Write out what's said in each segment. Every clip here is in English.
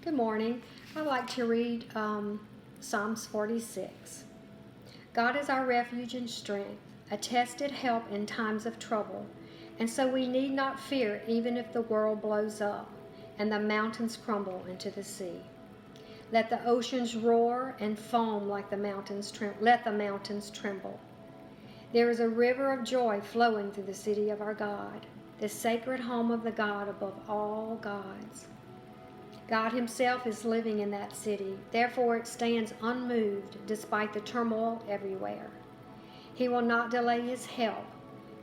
Good morning. I'd like to read Psalms 46. God is our refuge and strength, a tested help in times of trouble. And so we need not fear even if the world blows up and the mountains crumble into the sea. Let the oceans roar and foam like the mountains let the mountains tremble. There is a river of joy flowing through the city of our God, the sacred home of the God above all gods. God himself is living in that city, therefore it stands unmoved despite the turmoil everywhere. He will not delay his help.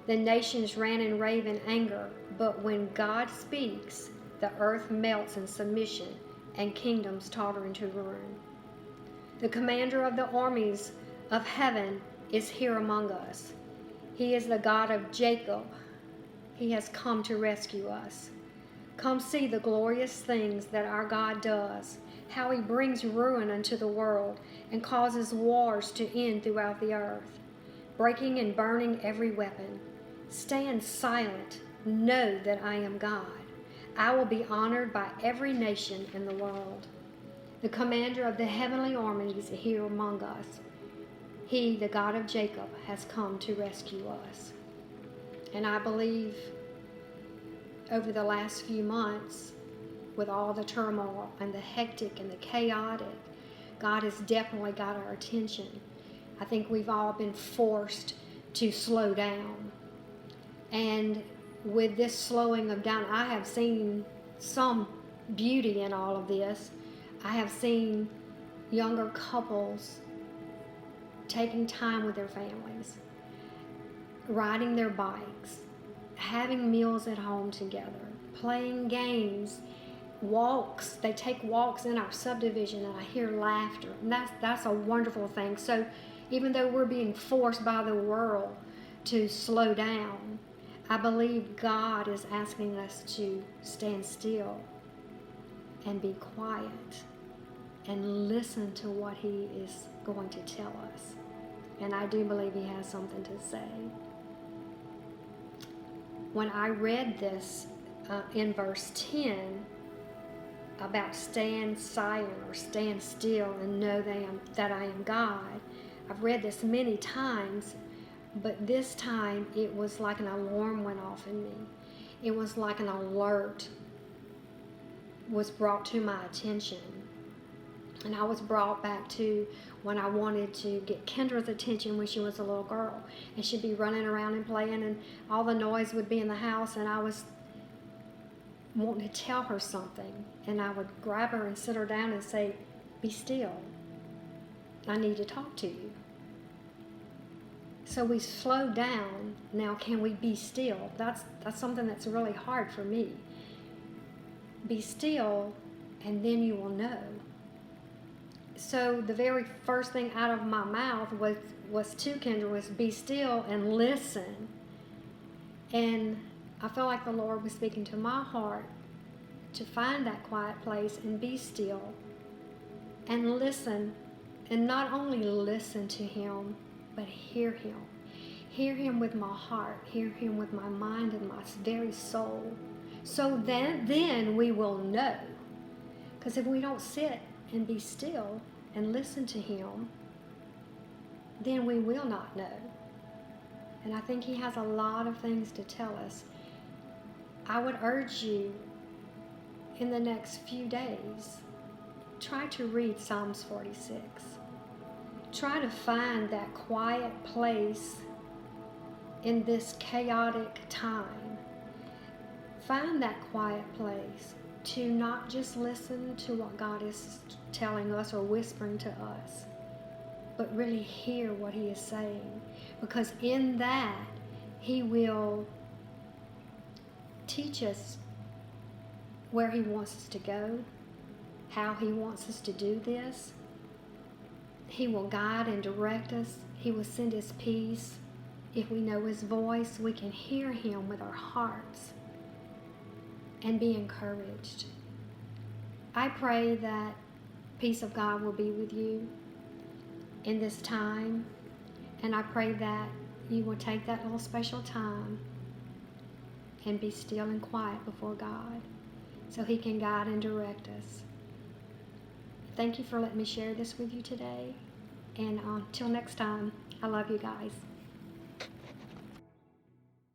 The nations ran and rave in anger, but when God speaks, the earth melts in submission and kingdoms totter into ruin. The commander of the armies of heaven is here among us. He is the God of Jacob. He has come to rescue us. Come see the glorious things that our God does, how he brings ruin unto the world and causes wars to end throughout the earth, breaking and burning every weapon. Stand silent, know that I am God. I will be honored by every nation in the world. The commander of the heavenly armies is here among us. He, the God of Jacob, has come to rescue us. And I believe over the last few months, with all the turmoil and the hectic and the chaotic, God has definitely got our attention. I think we've all been forced to slow down. And with this slowing of down, I have seen some beauty in all of this. I have seen younger couples taking time with their families, riding their bikes, having meals at home together, playing games, walks. They take walks in our subdivision and I hear laughter. And that's a wonderful thing. So even though we're being forced by the world to slow down, I believe God is asking us to stand still and be quiet and listen to what he is going to tell us. And I do believe he has something to say. When I read this in verse 10 about stand silent or stand still and know that I am God, I've read this many times, but this time it was like an alarm went off in me. It was like an alert was brought to my attention. And I was brought back to when I wanted to get Kendra's attention when she was a little girl. And she'd be running around and playing and all the noise would be in the house and I was wanting to tell her something. And I would grab her and sit her down and say, be still. I need to talk to you. So we slow down. Now can we be still? That's something that's really hard for me. Be still and then you will know. So the very first thing out of my mouth was to Kendra was be still and listen. And I felt like the Lord was speaking to my heart to find that quiet place and be still and listen. And not only listen to him, but hear him. Hear him with my heart. Hear him with my mind and my very soul. So then we will know. Because if we don't sit and be still and listen to him, then we will not know. And I think he has a lot of things to tell us. I would urge you in the next few days, try to read Psalms 46. Try to find that quiet place in this chaotic time. Find that quiet place to not just listen to what God is telling us or whispering to us, but really hear what he is saying. Because in that, he will teach us where he wants us to go, how he wants us to do this. He will guide and direct us. He will send his peace. If we know his voice, we can hear him with our hearts and be encouraged. I pray that peace of God will be with you in this time. And I pray that you will take that little special time and be still and quiet before God so he can guide and direct us. Thank you for letting me share this with you today. And until next time, I love you guys.